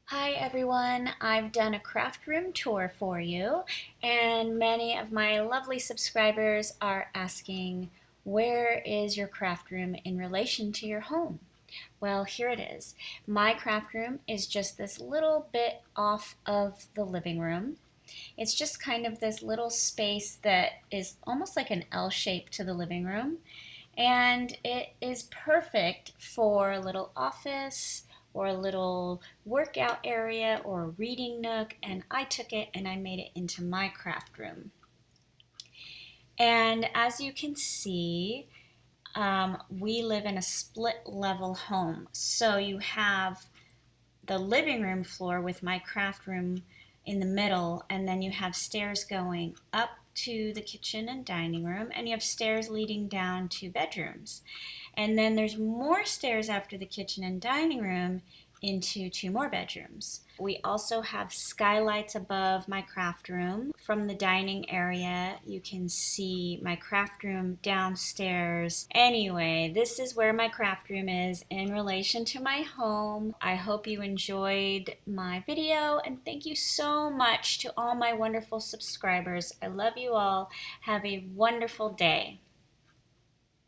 Hi everyone, I've done a craft room tour for you, and many of my lovely subscribers are asking, where is your craft room in relation to your home? Well, here it is. My craft room is just this little bit off of the living room. It's just kind of this little space that is almost like an L shape to the living room, and it is perfect for a little office or a little workout area or a reading nook, and I took it and I made it into my craft room. And as you can see, we live in a split level home. So you have the living room floor with my craft room in the middle, and then you have stairs going up to the kitchen and dining room, and you have stairs leading down to bedrooms. And then there's more stairs after the kitchen and dining room into two more bedrooms. We also have skylights above my craft room. From the dining area, you can see my craft room downstairs. Anyway, this is where my craft room is in relation to my home. I hope you enjoyed my video, and thank you so much to all my wonderful subscribers. I love you all. Have a wonderful day.